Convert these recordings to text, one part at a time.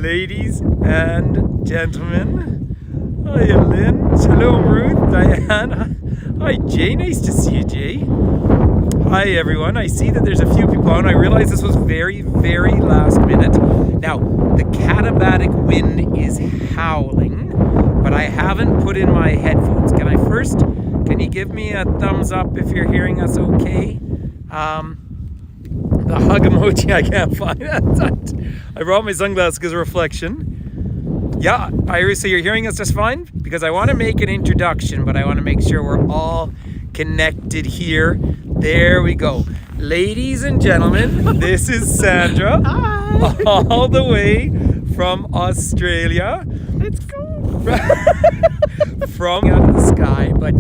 Ladies and gentlemen, hi Lynn, shalom Ruth, Diane, hi Jay, nice to see you Jay. Hi everyone, I see that there's a few people on. I realize this was very last minute. Now, the katabatic wind is howling, but I haven't put in my headphones. Can you give me a thumbs up if you're hearing us okay? The hug emoji I can't find. I brought my sunglasses because of reflection. Yeah, Iris, so you're hearing us just fine? Because I want to make an introduction, but I want to make sure we're all connected here. There we go. Ladies and gentlemen, this is Sandra. Hi. All the way from Australia. Let's go. From out of the sky, but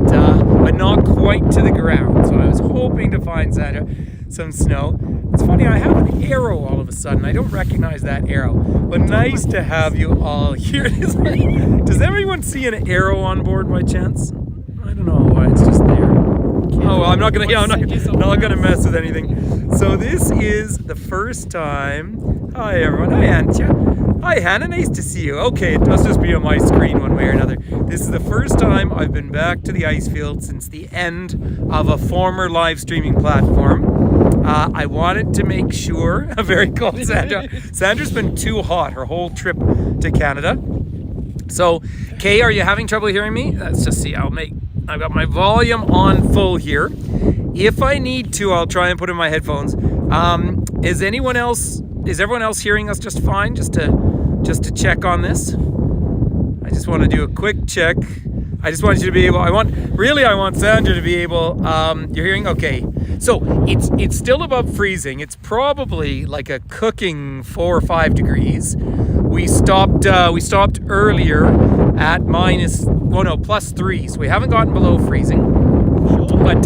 not quite to the ground. So I was hoping to find Sandra some snow. It's funny, I have an arrow all of a sudden. I don't recognize that arrow. But nice to have you all here. Does everyone see an arrow on board by chance? I don't know why it's just there. Oh, well, I'm not gonna mess with anything. So this is the first time. Hi everyone. Hi Antja. Hi Hannah. Nice to see you. Okay, it must just be on my screen one way or another. This is the first time I've been back to the Icefields since the end of a former live streaming platform. I wanted to make sure. Very cold, Sandra. Sandra's been too hot her whole trip to Canada. So, Kay, are you having trouble hearing me? Let's just see. I've got my volume on full here. If I need to, I'll try and put in my headphones. Is everyone else hearing us just fine? Just to check on this. I just want to do a quick check. I just want you to be able. I want Sandra to be able. You're hearing? Okay. So it's still above freezing. It's probably like a cooking 4 or 5 degrees. We stopped earlier at +3, so we haven't gotten below freezing. But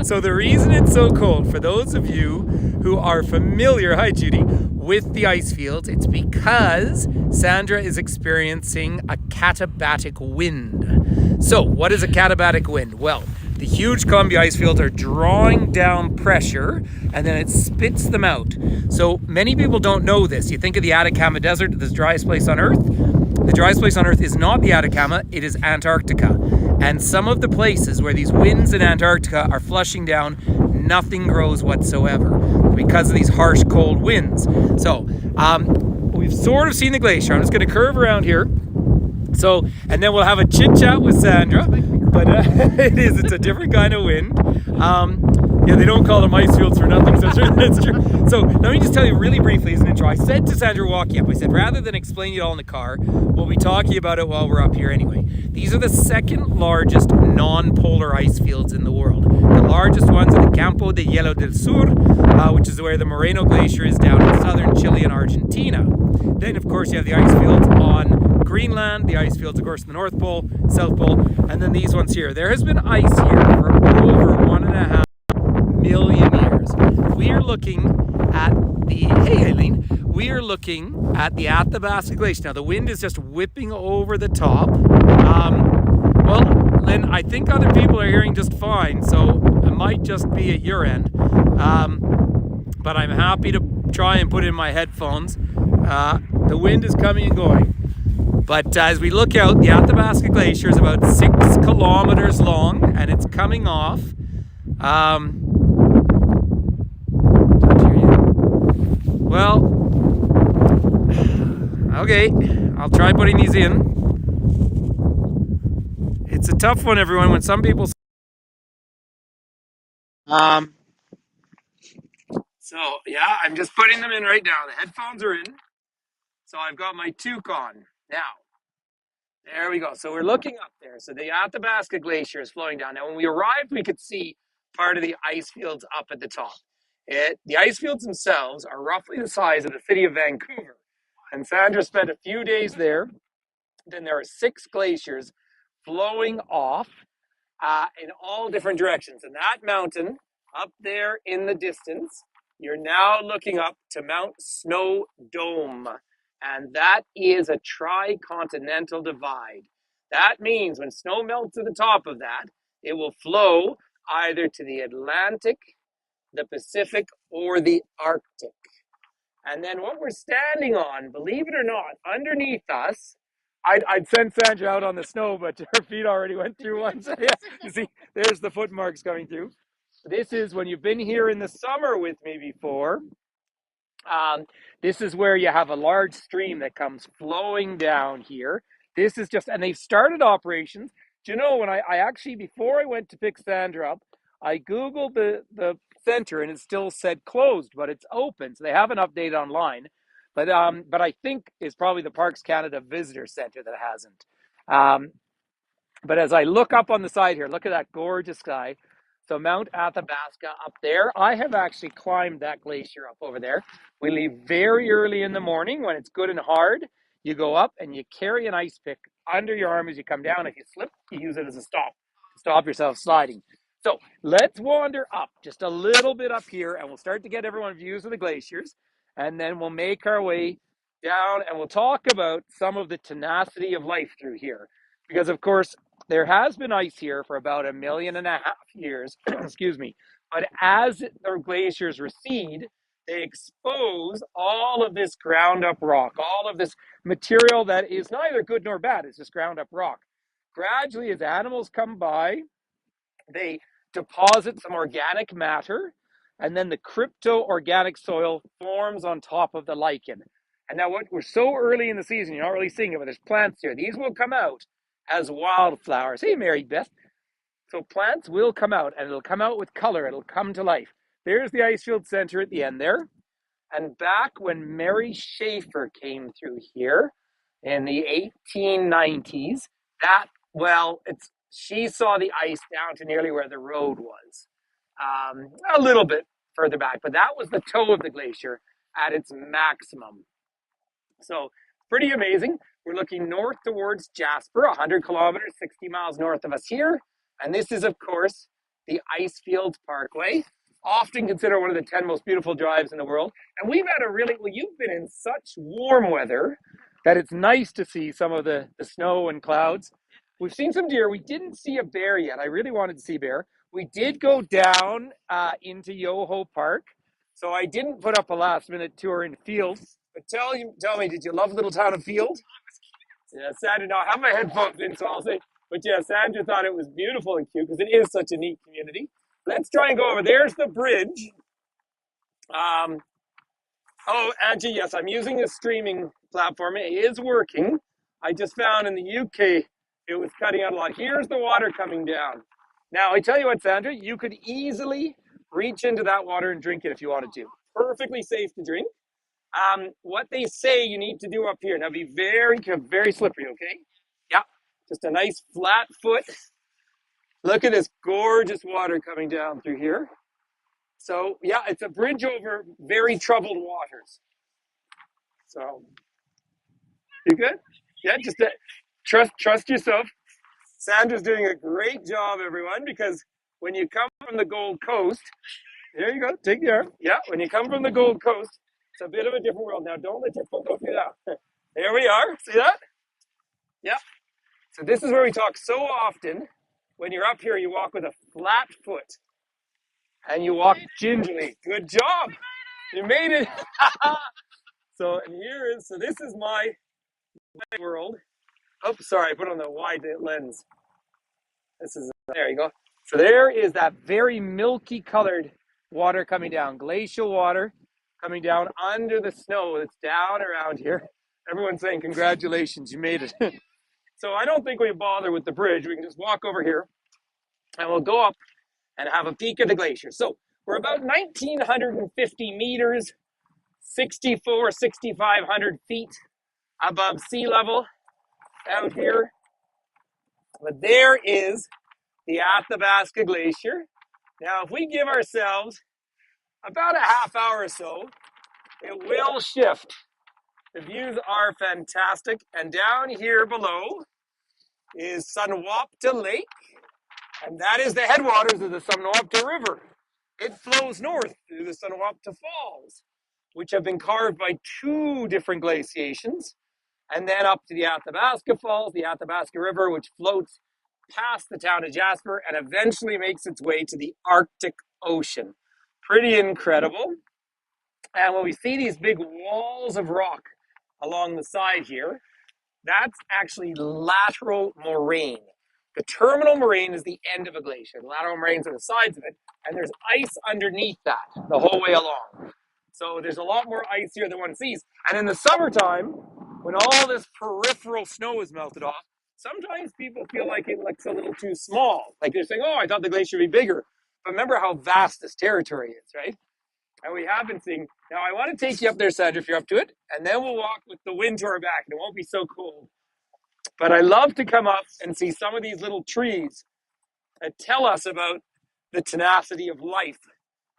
so the reason it's so cold, for those of you who are familiar, hi Judy, with the Icefields, it's because Sandra is experiencing a katabatic wind. So what is a katabatic wind? Well, the huge Columbia Icefields are drawing down pressure and then it spits them out. So many people don't know this. You think of the Atacama Desert, the driest place on Earth. The driest place on Earth is not the Atacama, it is Antarctica. And some of the places where these winds in Antarctica are flushing down, nothing grows whatsoever because of these harsh, cold winds. So we've sort of seen the glacier. I'm just going to curve around here. So, and then we'll have a chit chat with Sandra. But it's a different kind of wind. Yeah, they don't call them Icefields for nothing, so that's true. So let me just tell you really briefly as an intro. I said to Sandra walking up, I said, rather than explain it all in the car, we'll be talking about it while we're up here anyway. These are the second largest non-polar ice fields in the world. The largest ones are the Campo de Hielo del Sur, which is where the Moreno Glacier is down in southern Chile and Argentina. Then, of course, you have the ice fields on Greenland, the ice fields, of course, in the North Pole, South Pole, and then these ones here. There has been ice here for over 1.5 million years. We are looking at we are looking at the Athabasca Glacier. Now, the wind is just whipping over the top. Well, Lynn, I think other people are hearing just fine, so it might just be at your end. But I'm happy to try and put in my headphones. The wind is coming and going. But as we look out, the Athabasca Glacier is about 6 kilometers long, and it's coming off. Well, okay, I'll try putting these in. It's a tough one, everyone, when some people... So, yeah, I'm just putting them in right now. The headphones are in. So I've got my toque on. Now, there we go. So we're looking up there. So the Athabasca Glacier is flowing down. Now, when we arrived, we could see part of the ice fields up at the top. The ice fields themselves are roughly the size of the city of Vancouver. And Sandra spent a few days there. Then there are 6 glaciers flowing off in all different directions. And that mountain up there in the distance, you're now looking up to Mount Snow Dome. And that is a tricontinental divide. That means when snow melts to the top of that, it will flow either to the Atlantic the Pacific or the Arctic. And then what we're standing on, believe it or not, underneath us, I'd send Sandra out on the snow, but her feet already went through one. So yeah, you see, there's the foot marks coming through. This is when you've been here in the summer with me before. Um, this is where you have a large stream that comes flowing down here. This is just, and they've started operations. Do you know, when I actually, before I went to pick Sandra up, I Googled the center and it still said closed, but it's open. So they haven't updated online. But I think it's probably the Parks Canada Visitor Center that hasn't. Um, but as I look up on the side here, look at that gorgeous sky. So Mount Athabasca up there. I have actually climbed that glacier up over there. We leave very early in the morning when it's good and hard. You go up and you carry an ice pick under your arm as you come down. If you slip, you use it as a stop to stop yourself sliding. So let's wander up just a little bit up here and we'll start to get everyone views of the glaciers. And then we'll make our way down and we'll talk about some of the tenacity of life through here. Because, of course, there has been ice here for about 1.5 years, excuse me. But as the glaciers recede, they expose all of this ground up rock, all of this material that is neither good nor bad, it's just ground up rock. Gradually, as animals come by, they deposit some organic matter, and then the crypto organic soil forms on top of the lichen. And now, what we're so early in the season, you're not really seeing it, but there's plants here. These will come out as wildflowers. Hey, Mary Beth. So plants will come out, and it'll come out with color. It'll come to life. There's the Icefield Center at the end there. And back when Mary Schaefer came through here in the 1890s, she saw the ice down to nearly where the road was, a little bit further back, but that was the toe of the glacier at its maximum. So pretty amazing. We're looking north towards Jasper, 100 kilometers, 60 miles north of us here. And this is, of course, the Icefields Parkway, often considered one of the 10 most beautiful drives in the world. And we've had you've been in such warm weather that it's nice to see some of the snow and clouds. We've seen some deer. We didn't see a bear yet. I really wanted to see bear. We did go down into Yoho Park. So I didn't put up a last minute tour in Fields. But tell me, did you love Little Town of Field? Yeah, Sandra, now I have my headphones in, so I'll say, but yeah, Sandra thought it was beautiful and cute because it is such a neat community. Let's try and go over. There's the bridge. Oh, Angie, yes, I'm using a streaming platform. It is working. I just found in the UK it was cutting out a lot. Here's the water coming down. Now, I tell you what, Sandra, you could easily reach into that water and drink it if you wanted to. Perfectly safe to drink. What they say you need to do up here. Now, be very slippery, okay? Yeah, just a nice flat foot. Look at this gorgeous water coming down through here. So, yeah, it's a bridge over very troubled waters. So, you good? Yeah, just trust yourself. Sandra's doing a great job, everyone, because when you come from the Gold Coast, there you go, take the arm. Yeah, when you come from the Gold Coast, it's a bit of a different world. Now, don't let your foot go through that. There we are. See that? Yeah. So this is where we talk so often. When you're up here, you walk with a flat foot. And you walk gingerly. Good job. You made it. So this is my world. Oh, sorry, I put on the wide lens. There you go. So there is that very milky colored water coming down, glacial water coming down under the snow that's down around here. Everyone's saying, congratulations, you made it. So I don't think we bother with the bridge. We can just walk over here and we'll go up and have a peek at the glacier. So we're about 1,950 meters, 6,500 feet above sea level out here. But there is the Athabasca Glacier. Now, if we give ourselves about a half hour or so, it will shift. The views are fantastic. And down here below is Sunwapta Lake, and that is the headwaters of the Sunwapta River. It flows north through the Sunwapta Falls, which have been carved by two different glaciations, and then up to the Athabasca Falls, the Athabasca River, which floats past the town of Jasper and eventually makes its way to the Arctic Ocean. Pretty incredible. And when we see these big walls of rock along the side here, that's actually lateral moraine. The terminal moraine is the end of a glacier. The lateral moraines are the sides of it, and there's ice underneath that the whole way along. So there's a lot more ice here than one sees. And in the summertime, when all this peripheral snow is melted off, sometimes people feel like it looks a little too small. Like they're saying, oh, I thought the glacier would be bigger. But remember how vast this territory is, right? And we have been seeing. Now, I want to take you up there, Sandra, if you're up to it, and then we'll walk with the wind to our back, and it won't be so cold. But I love to come up and see some of these little trees that tell us about the tenacity of life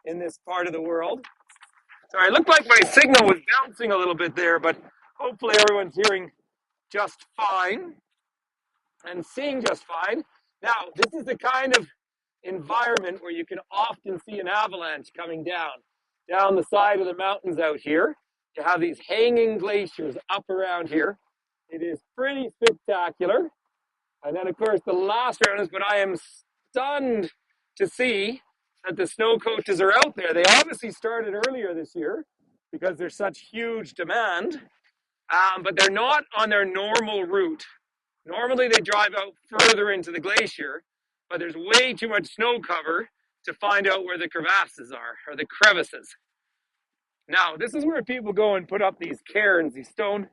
in this part of the world. Sorry, it looked like my signal was bouncing a little bit there, but hopefully everyone's hearing just fine and seeing just fine. Now, this is the kind of environment where you can often see an avalanche coming down the side of the mountains out here. You have these hanging glaciers up around here. It is pretty spectacular. And then, of course, the last round is, but I am stunned to see that the snow coaches are out there. They obviously started earlier this year because there's such huge demand, but they're not on their normal route. Normally, they drive out further into the glacier, but there's way too much snow cover to find out where the crevasses are, or the crevices. Now, this is where people go and put up these cairns, these stone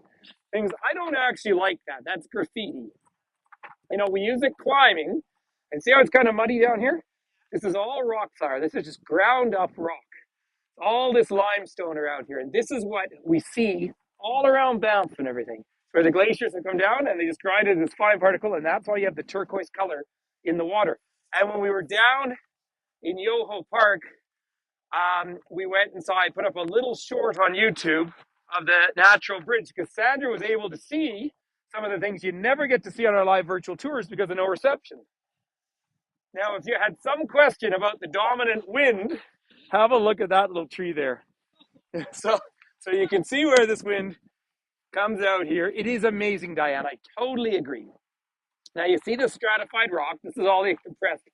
things. I don't actually like that. That's graffiti. You know, we use it climbing, and see how it's kind of muddy down here? This is all rock fire. This is just ground up rock. All this limestone around here, and this is what we see all around Banff and everything, where the glaciers have come down and they just grind it as fine particle, and that's why you have the turquoise color in the water. And when we were down in Yoho Park, we went and saw, I put up a little short on YouTube of the natural bridge because Sandra was able to see some of the things you never get to see on our live virtual tours because of no reception. Now, if you had some question about the dominant wind, have a look at that little tree there. So you can see where this wind comes out here. It is amazing, Diane. I totally agree. Now, you see the stratified rock. This is all the compressed,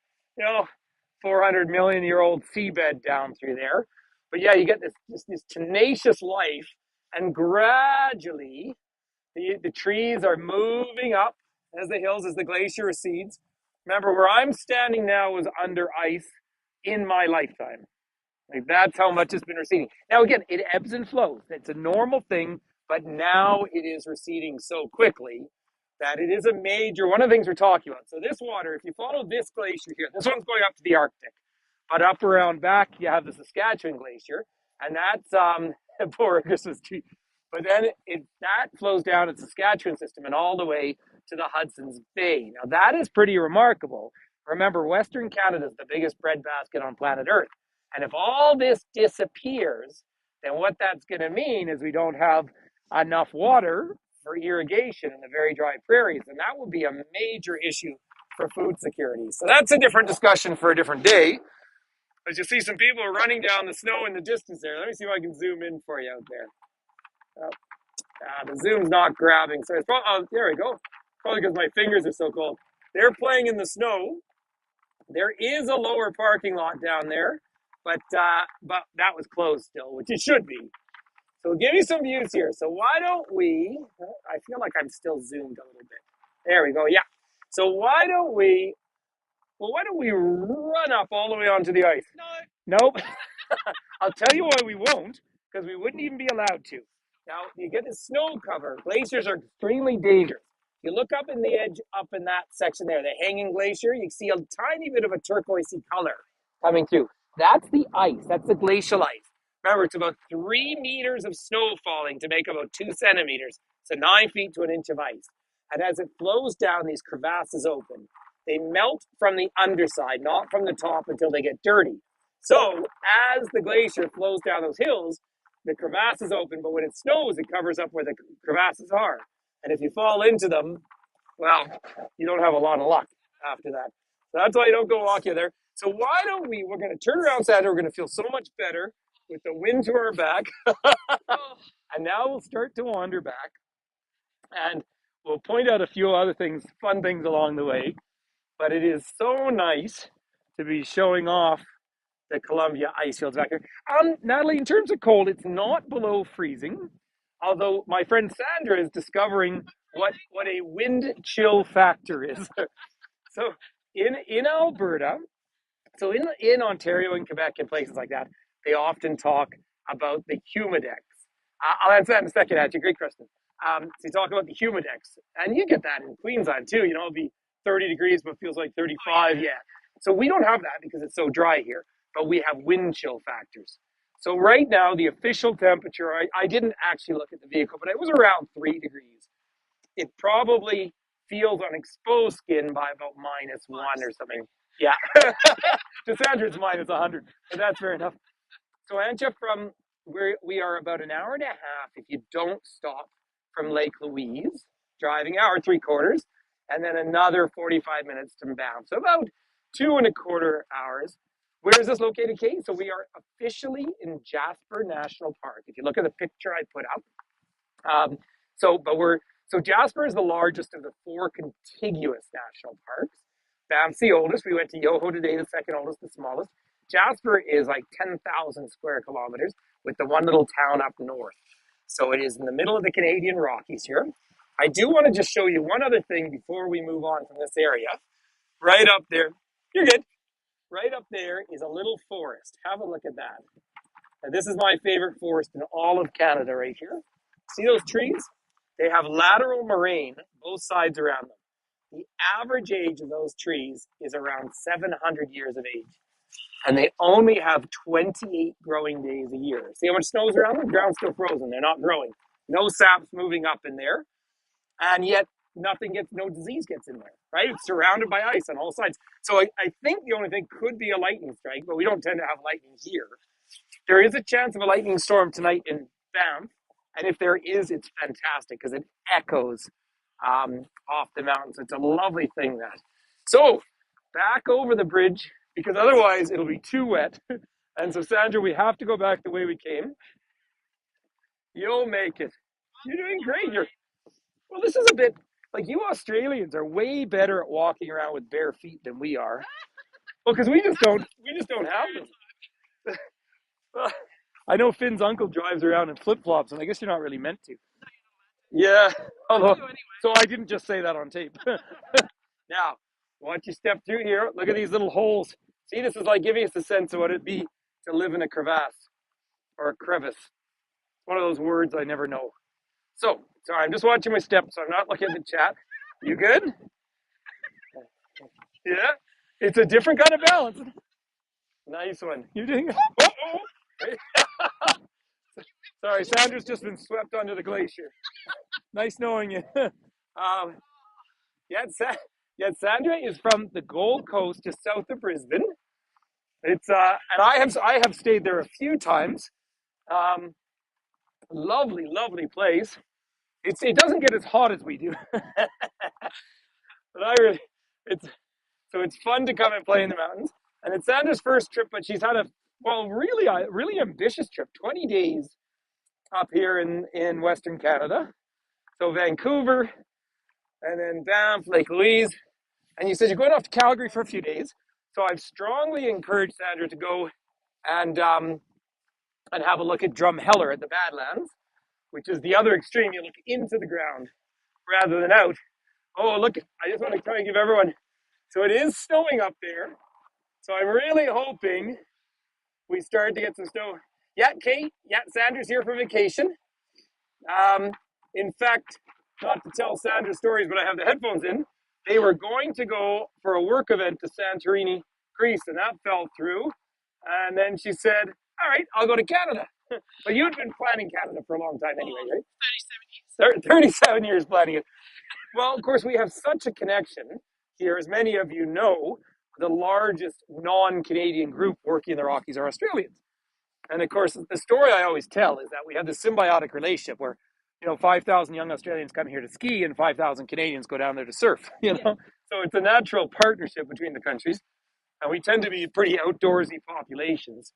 400 million year old seabed down through there. But yeah, you get this tenacious life, and gradually the trees are moving up as the hills, as the glacier recedes. Remember, where I'm standing now was under ice in my lifetime. Like, that's how much it's been receding. Now, again, it ebbs and flows. It's a normal thing, but now it is receding so quickly that it is a major, one of the things we're talking about. So this water, if you follow this glacier here, this one's going up to the Arctic, but up around back, you have the Saskatchewan Glacier, and that's a poor Christmas tree. But then that flows down the Saskatchewan system and all the way to the Hudson's Bay. Now, that is pretty remarkable. Remember, Western Canada is the biggest breadbasket on planet Earth. And if all this disappears, then what that's going to mean is we don't have enough water for irrigation in the very dry prairies. And that would be a major issue for food security. So that's a different discussion for a different day. As you see some people running down the snow in the distance there. Let me see if I can zoom in for you out there. The zoom's not grabbing. So it's probably, oh, there we go. Probably because my fingers are so cold. They're playing in the snow. There is a lower parking lot down there, but that was closed still, which it should be. So we'll give you some views here. So why don't we, I feel like I'm still zoomed a little bit. There we go, yeah. So why don't we run up all the way onto the ice? No. Nope. I'll tell you why we won't, because we wouldn't even be allowed to. Now, you get the snow cover. Glaciers are extremely dangerous. You look up in the edge, up in that section there, the hanging glacier, you see a tiny bit of a turquoisey color coming through. That's the ice. That's the glacial ice. Remember, it's about 3 meters of snow falling to make about 2 centimeters. So 9 feet to an inch of ice. And as it flows down, these crevasses open. They melt from the underside, not from the top until they get dirty. So as the glacier flows down those hills, the crevasses open, but when it snows, it covers up where the crevasses are. And if you fall into them, well, you don't have a lot of luck after that. So that's why you don't go walking there. So why don't we're going to turn around, Sandra, we're going to feel so much better with the wind to our back. And now we'll start to wander back. And we'll point out a few other things, fun things along the way. But it is so nice to be showing off the Columbia Icefields back here. Natalie, in terms of cold, it's not below freezing. Although my friend Sandra is discovering what a wind chill factor is. So in Alberta, so in Ontario and Quebec and places like that, they often talk about the humidex. I'll answer that in a second, actually. Great question. So you talk about the humidex, and you get that in Queensland too. You know, it'll be 30 degrees, but feels like 35. Yeah. So we don't have that because it's so dry here, but we have wind chill factors. So right now, the official temperature, I didn't actually look at the vehicle, but it was around 3 degrees. It probably feels on exposed skin by about -1 or something. Yeah. To Sandra, it's -100, but that's fair enough. So, Anja, from where we are about an hour and a half if you don't stop from Lake Louise, driving hour 3/4, and then another 45 minutes to Banff. So about 2.25 hours. Where is this located, Kate? So we are officially in Jasper National Park. If you look at the picture I put up, so Jasper is the largest of the four contiguous national parks. Banff's the oldest. We went to Yoho today, the second oldest, the smallest. Jasper is like 10,000 square kilometers with the one little town up north. So it is in the middle of the Canadian Rockies here. I do want to just show you one other thing before we move on from this area. Right up there, you're good. Right up there is a little forest. Have a look at that. And this is my favorite forest in all of Canada right here. See those trees? They have lateral moraine both sides around them. The average age of those trees is around 700 years of age. And they only have 28 growing days a year. See how much snow's around them? The ground's still frozen. They're not growing. No sap's moving up in there. And yet no disease gets in there, right? It's surrounded by ice on all sides. So I think the only thing could be a lightning strike, but we don't tend to have lightning here. There is a chance of a lightning storm tonight in Banff. And if there is, it's fantastic because it echoes off the mountains. It's a lovely thing that. So back over the bridge because otherwise it'll be too wet. And so Sandra, we have to go back the way we came. You'll make it. You're doing great. Well, this is a bit like you Australians are way better at walking around with bare feet than we are. Well, because we just don't have them. I know Finn's uncle drives around in flip flops, and I guess you're not really meant to. Yeah. Although, so I didn't just say that on tape. Now, once you step through here, look at these little holes. See, this is like giving us a sense of what it'd be to live in a crevasse or a crevice. One of those words I never know. So, sorry, I'm just watching my steps, so I'm not looking at the chat. You good? Yeah? It's a different kind of balance. Nice one. You doing? Sorry, Sandra's just been swept under the glacier. Nice knowing you. Yeah, Sandra is from the Gold Coast, just south of Brisbane. It's and I have stayed there a few times. Lovely, lovely place. It doesn't get as hot as we do, but it's so it's fun to come and play in the mountains. And it's Sandra's first trip, but she's had really ambitious trip. 20 days up here in Western Canada. So Vancouver, and then Banff, Lake Louise. And you said you're going off to Calgary for a few days. So I've strongly encouraged Sandra to go and have a look at Drumheller at the Badlands, which is the other extreme. You look into the ground rather than out. Oh, look, I just want to try and give everyone. So it is snowing up there. So I'm really hoping we start to get some snow. Yeah, Kate. Yeah, Sandra's here for vacation. In fact, not to tell Sandra's stories, but I have the headphones in. They were going to go for a work event to Santorini, Greece, and that fell through. And then she said, all right, I'll go to Canada. But you'd been planning Canada for a long time anyway, right? 37 years. 37 years planning it. Well, of course, we have such a connection here. As many of you know, the largest non-Canadian group working in the Rockies are Australians. And of course, the story I always tell is that we have this symbiotic relationship where, 5,000 young Australians come here to ski and 5,000 Canadians go down there to surf, So it's a natural partnership between the countries. And we tend to be pretty outdoorsy populations.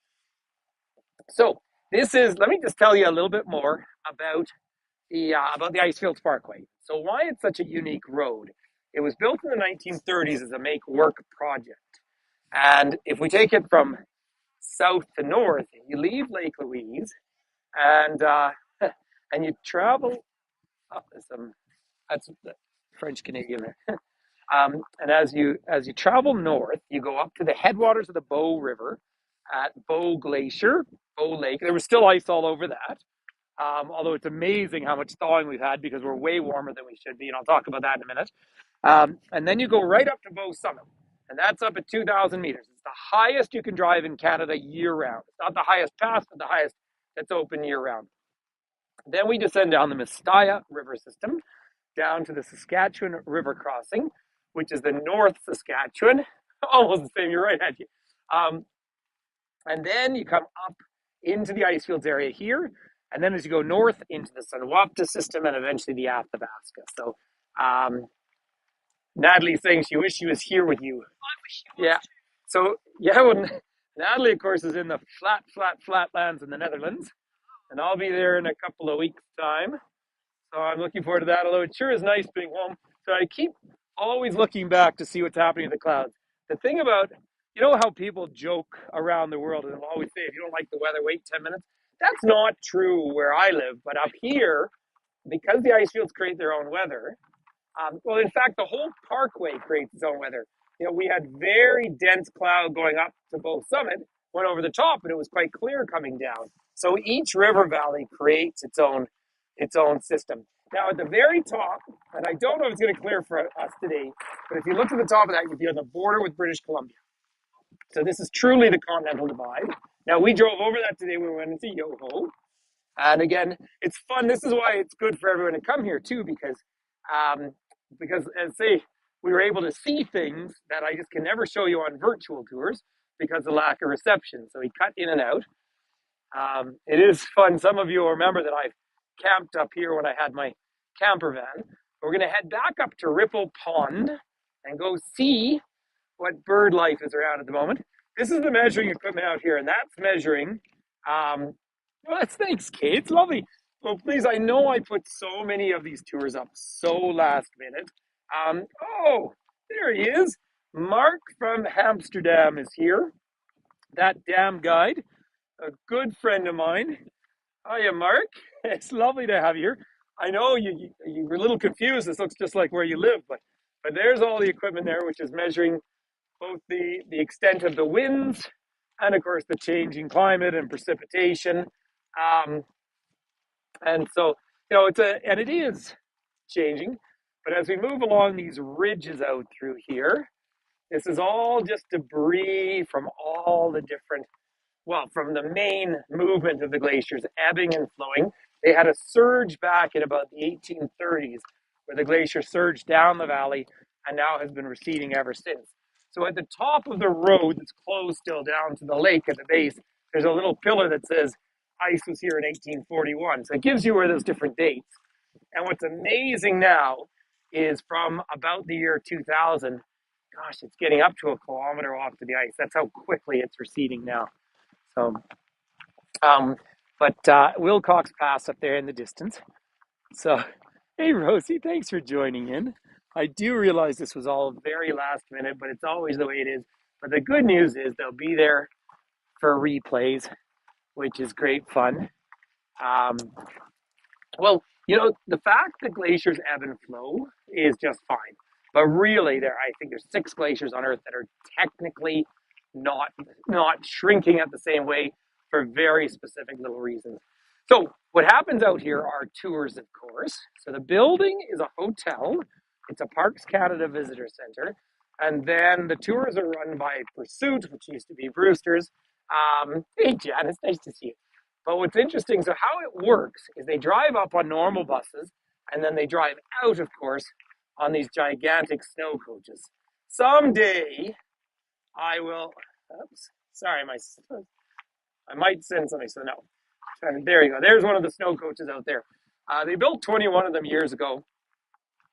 So let me just tell you a little bit more about the Icefields Parkway. So why it's such a unique road. It was built in the 1930s as a make-work project. And if we take it from south to north. You leave Lake Louise and and you travel. Oh, there's some that's French Canadian there. And as you travel north, you go up to the headwaters of the Bow River at Bow Glacier, Bow Lake. There was still ice all over that. Although it's amazing how much thawing we've had because we're way warmer than we should be, and I'll talk about that in a minute. And then you go right up to Bow Summit, and that's up at 2,000 meters. It's the highest you can drive in Canada year round. It's not the highest pass, but the highest that's open year round. Then we descend down the Mistaya River system, down to the Saskatchewan River crossing, which is the North Saskatchewan, almost the same. You're right, Angie. And then you come up into the Icefields area here, and then as you go north into the Sunwapta system, and eventually the Athabasca. So Natalie's saying she wished she was here with you. I wish she was. Yeah. So yeah, well, Natalie, of course, is in the flatlands in the Netherlands, and I'll be there in a couple of weeks' time. So I'm looking forward to that. Although it sure is nice being home. So I keep always looking back to see what's happening in the clouds. The thing about, you know how people joke around the world and they'll always say, if you don't like the weather, wait 10 minutes. That's not true where I live. But up here, because the ice fields create their own weather, well, in fact, the whole parkway creates its own weather. You know, we had very dense cloud going up to Bow Summit, went over the top, and it was quite clear coming down. So each river valley creates its own system. Now at the very top, and I don't know if it's going to clear for us today, but if you look at the top of that, you're on the border with British Columbia. So this is truly the Continental Divide. Now we drove over that today when we went into Yoho. And again, it's fun. This is why it's good for everyone to come here too, because as say, we were able to see things that I just can never show you on virtual tours because of lack of reception. So we cut in and out. It is fun. Some of you will remember that I've camped up here when I had my camper van. We're going to head back up to Ripple Pond and go see what bird life is around at the moment. This is the measuring equipment out here, and that's measuring. Well, that's thanks, Kate. It's lovely. Well, please, I know I put so many of these tours up so last minute. Oh, there he is. Mark from Amsterdam is here. That damn guide, a good friend of mine. Hiya, Mark. It's lovely to have you here. I know you were a little confused. This looks just like where you live, but there's all the equipment there, which is measuring both the extent of the winds and, of course, the changing climate and precipitation. And so, you know, it is changing. But as we move along these ridges out through here, this is all just debris from all the different, well, from the main movement of the glaciers, ebbing and flowing. They had a surge back in about the 1830s where the glacier surged down the valley and now has been receding ever since. So at the top of the road that's closed still down to the lake at the base, there's a little pillar that says ice was here in 1841. So it gives you where those different dates. And what's amazing now is from about the year 2000, gosh, it's getting up to a kilometer off to the ice. That's how quickly it's receding now. So, Wilcox Pass up there in the distance. So, hey, Rosie, thanks for joining in. I do realize this was all very last minute, but it's always the way it is. But the good news is they'll be there for replays, which is great fun. Well, you know, the fact that glaciers ebb and flow is just fine. But really, I think there's 6 glaciers on Earth that are technically not shrinking at the same way for very specific little reasons. So what happens out here are tours, of course. So the building is a hotel. It's a Parks Canada Visitor Center. And then the tours are run by Pursuit, which used to be Brewster's. Hey, Jan, it's nice to see you. But what's interesting, so how it works is they drive up on normal buses, and then they drive out, of course, on these gigantic snow coaches. Someday, I will, oops, sorry, I might send something, so no. There you go. There's one of the snow coaches out there. They built 21 of them years ago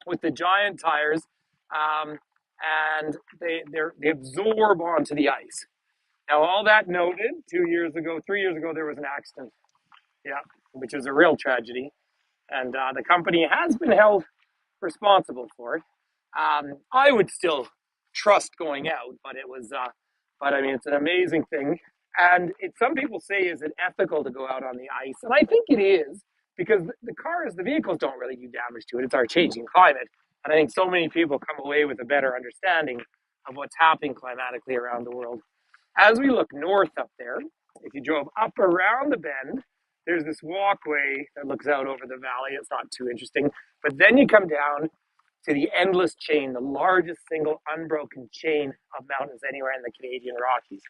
with the giant tires, and they absorb onto the ice. Now, all that noted, 3 years ago, there was an accident. Yeah, which was a real tragedy. And the company has been held responsible for it. I would still trust going out, but it was, but I mean, it's an amazing thing. And some people say, is it ethical to go out on the ice? And I think it is because the cars, the vehicles don't really do damage to it. It's our changing climate. And I think so many people come away with a better understanding of what's happening climatically around the world. As we look north up there, if you drove up around the bend, there's this walkway that looks out over the valley. It's not too interesting. But then you come down to the endless chain, the largest single unbroken chain of mountains anywhere in the Canadian Rockies.